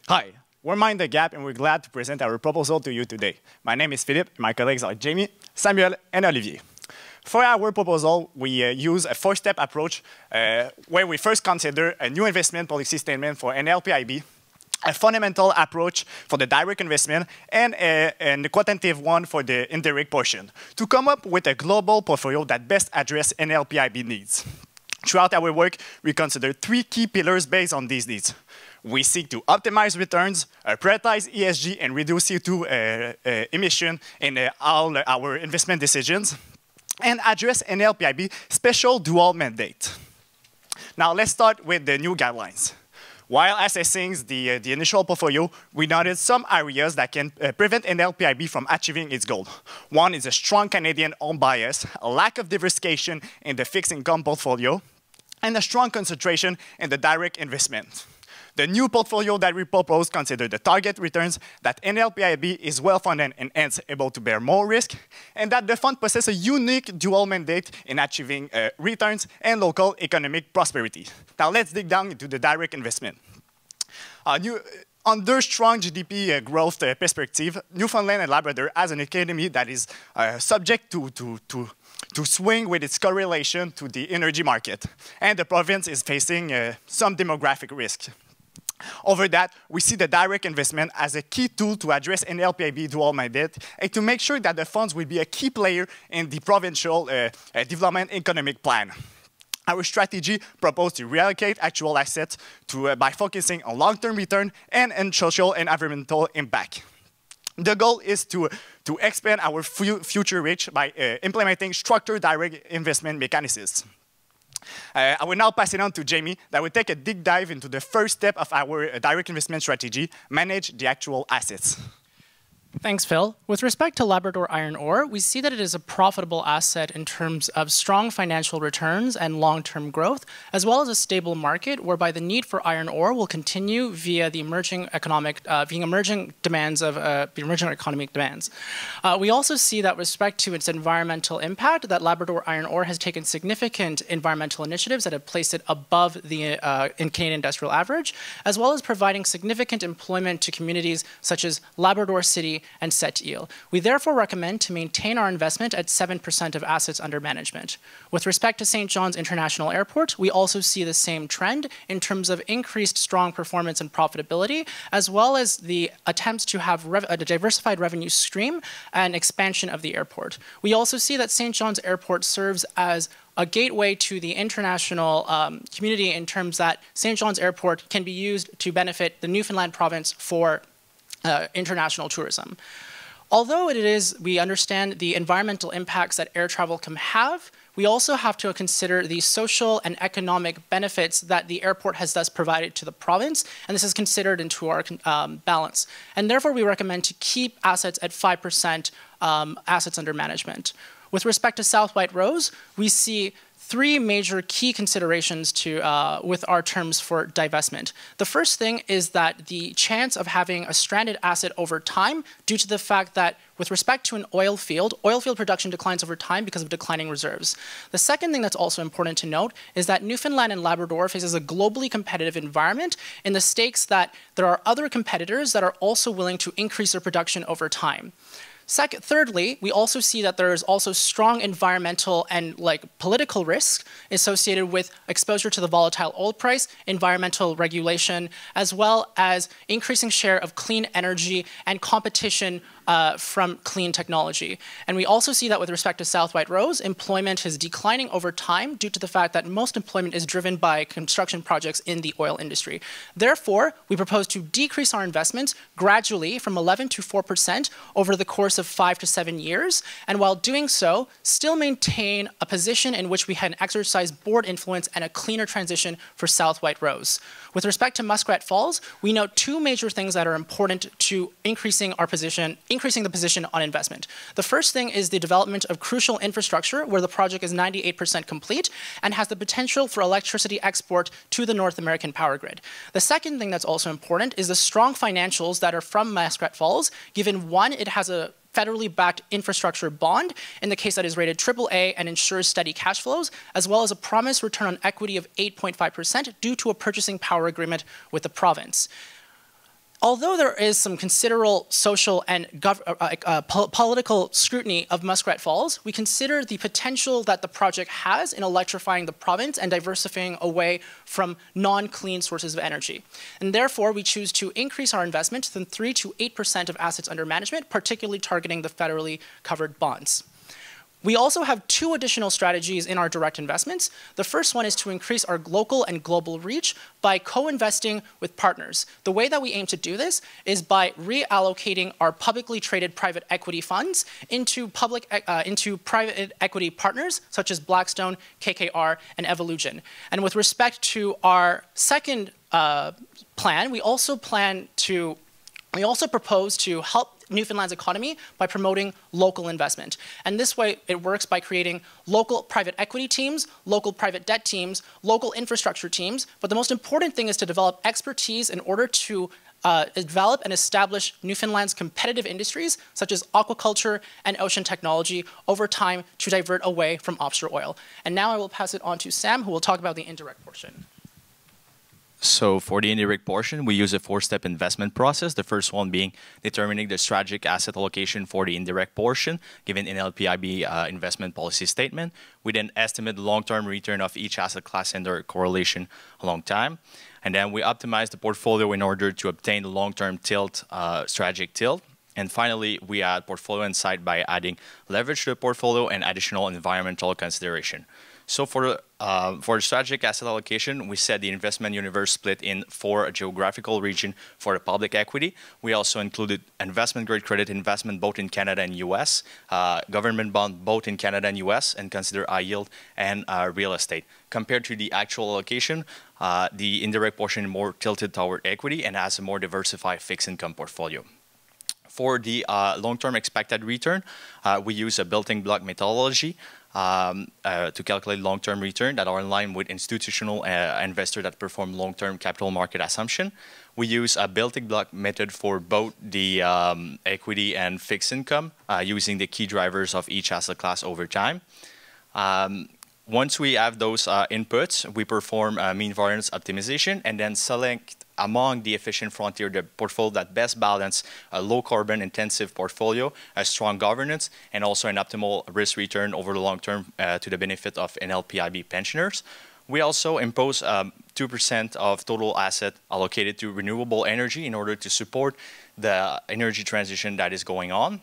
Hi, we're Mind the Gap, and we're glad to present our proposal to you today. My name is Philippe, my colleagues are Jamie, Samuel, and Olivier. For our proposal, we use a four-step approach where we first consider a new investment policy statement for NLPIB, a fundamental approach for the direct investment, and a quantitative one for the indirect portion, to come up with a global portfolio that best addresses NLPIB needs. Throughout our work, we consider three key pillars based on these needs. We seek to optimize returns, prioritize ESG, and reduce CO2 emission in all our investment decisions, and address NLPIB special dual mandate. Now let's start with the new guidelines. While assessing the initial portfolio, we noted some areas that can prevent NLPIB from achieving its goal. One is a strong Canadian home bias, a lack of diversification in the fixed income portfolio, and a strong concentration in the direct investment. The new portfolio that we propose considers the target returns, that NLPIB is well-funded and hence able to bear more risk, and that the fund possesses a unique dual mandate in achieving returns and local economic prosperity. Now let's dig down into the direct investment. Under strong GDP growth perspective, Newfoundland and Labrador has an economy that is subject to swing with its correlation to the energy market, and the province is facing some demographic risk. Over that, we see the direct investment as a key tool to address NLPIB dual mandate and to make sure that the funds will be a key player in the provincial development economic plan. Our strategy proposed to reallocate actual assets by focusing on long-term return and social and environmental impact. The goal is to expand our future reach by implementing structured direct investment mechanisms. I will now pass it on to Jamie that will take a deep dive into the first step of our direct investment strategy, manage the actual assets. Thanks, Phil. With respect to Labrador iron ore, we see that it is a profitable asset in terms of strong financial returns and long-term growth, as well as a stable market whereby the need for iron ore will continue via the emerging economic demands of the emerging economic demands. We also see that with respect to its environmental impact, that Labrador iron ore has taken significant environmental initiatives that have placed it above the Canadian industrial average, as well as providing significant employment to communities such as Labrador City and Sept-Îles. We therefore recommend to maintain our investment at 7% of assets under management. With respect to St. John's International Airport, we also see the same trend in terms of increased strong performance and profitability, as well as the attempts to have a diversified revenue stream and expansion of the airport. We also see that St. John's Airport serves as a gateway to the international community in terms that St. John's Airport can be used to benefit the Newfoundland province for international tourism. Although we understand the environmental impacts that air travel can have, we also have to consider the social and economic benefits that the airport has thus provided to the province, and this is considered into our balance. And therefore, we recommend to keep assets at 5% assets under management. With respect to South White Rose, we see three major key considerations with our terms for divestment. The first thing is that the chance of having a stranded asset over time due to the fact that with respect to an oil field production declines over time because of declining reserves. The second thing that's also important to note is that Newfoundland and Labrador faces a globally competitive environment in the stakes that there are other competitors that are also willing to increase their production over time. Thirdly, we also see that there is also strong environmental and political risk associated with exposure to the volatile oil price, environmental regulation, as well as increasing share of clean energy and competition from clean technology. And we also see that with respect to South White Rose, employment is declining over time due to the fact that most employment is driven by construction projects in the oil industry. Therefore, we propose to decrease our investments gradually from 11% to 4% over the course of 5 to 7 years, and while doing so, still maintain a position in which we can exercise board influence and a cleaner transition for South White Rose. With respect to Muskrat Falls, we note two major things that are important to increasing the position on investment. The first thing is the development of crucial infrastructure where the project is 98% complete and has the potential for electricity export to the North American power grid. The second thing that's also important is the strong financials that are from Muskrat Falls, given one, it has a federally backed infrastructure bond in the case that is rated AAA and ensures steady cash flows, as well as a promised return on equity of 8.5% due to a purchasing power agreement with the province. Although there is some considerable social and political scrutiny of Muskrat Falls, we consider the potential that the project has in electrifying the province and diversifying away from non-clean sources of energy. And therefore, we choose to increase our investment to 3 to 8% of assets under management, particularly targeting the federally covered bonds. We also have 2 additional strategies in our direct investments. The first one is to increase our local and global reach by co-investing with partners. The way that we aim to do this is by reallocating our publicly traded private equity funds into private equity partners such as Blackstone, KKR, and Evolution. And with respect to our second plan, we also propose to help Newfoundland's economy by promoting local investment. And this way, it works by creating local private equity teams, local private debt teams, local infrastructure teams. But the most important thing is to develop expertise in order to develop and establish Newfoundland's competitive industries, such as aquaculture and ocean technology, over time to divert away from offshore oil. And now I will pass it on to Sam, who will talk about the indirect portion. So for the indirect portion, we use a 4-step investment process. The first one being determining the strategic asset allocation for the indirect portion, given NLPIB investment policy statement. We then estimate the long-term return of each asset class and their correlation along time. And then we optimize the portfolio in order to obtain the long-term tilt, strategic tilt. And finally, we add portfolio insight by adding leverage to the portfolio and additional environmental consideration. So for the strategic asset allocation, we set the investment universe split in 4 geographical regions for the public equity. We also included investment-grade credit investment both in Canada and US, government bond both in Canada and US, and consider high yield and real estate. Compared to the actual allocation, the indirect portion is more tilted toward equity and has a more diversified fixed income portfolio. For the long-term expected return, we use a building block methodology to calculate long-term return that are in line with institutional investors that perform long-term capital market assumption. We use a building block method for both the equity and fixed income, using the key drivers of each asset class over time. Once we have those inputs, we perform mean variance optimization and then select among the efficient frontier the portfolio that best balance a low carbon intensive portfolio, a strong governance, and also an optimal risk return over the long term to the benefit of NLPIB pensioners. We also impose 2% of total asset allocated to renewable energy in order to support the energy transition that is going on.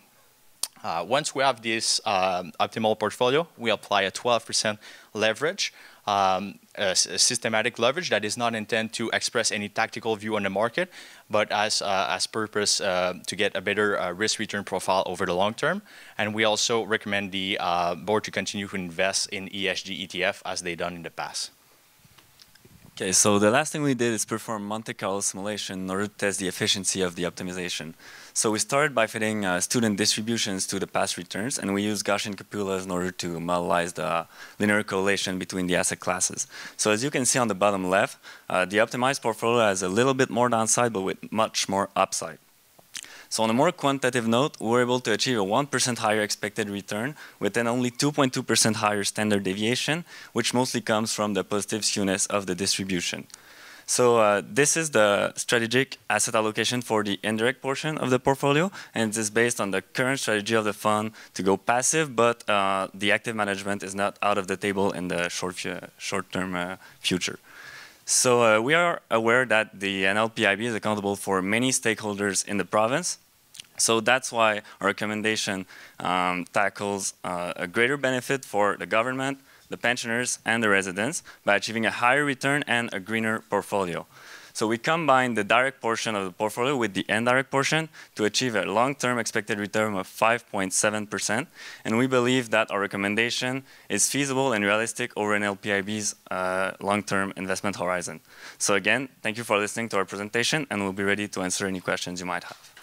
Once we have this optimal portfolio, we apply a 12% leverage, a systematic leverage that is not intended to express any tactical view on the market, but as purpose to get a better risk-return profile over the long term. And we also recommend the board to continue to invest in ESG ETF as they've done in the past. Okay, so the last thing we did is perform Monte Carlo simulation in order to test the efficiency of the optimization. So we started by fitting student distributions to the past returns, and we used Gaussian cupulas in order to modelize the linear correlation between the asset classes. So as you can see on the bottom left, the optimized portfolio has a little bit more downside, but with much more upside. So on a more quantitative note, we were able to achieve a 1% higher expected return with an only 2.2% higher standard deviation, which mostly comes from the positive skewness of the distribution. So this is the strategic asset allocation for the indirect portion of the portfolio, and it is based on the current strategy of the fund to go passive, but the active management is not out of the table in the short-term future. So we are aware that the NLPIB is accountable for many stakeholders in the province. So that's why our recommendation tackles a greater benefit for the government, the pensioners, and the residents by achieving a higher return and a greener portfolio. So we combine the direct portion of the portfolio with the indirect portion to achieve a long-term expected return of 5.7%. And we believe that our recommendation is feasible and realistic over NLPIB's long-term investment horizon. So again, thank you for listening to our presentation, and we'll be ready to answer any questions you might have.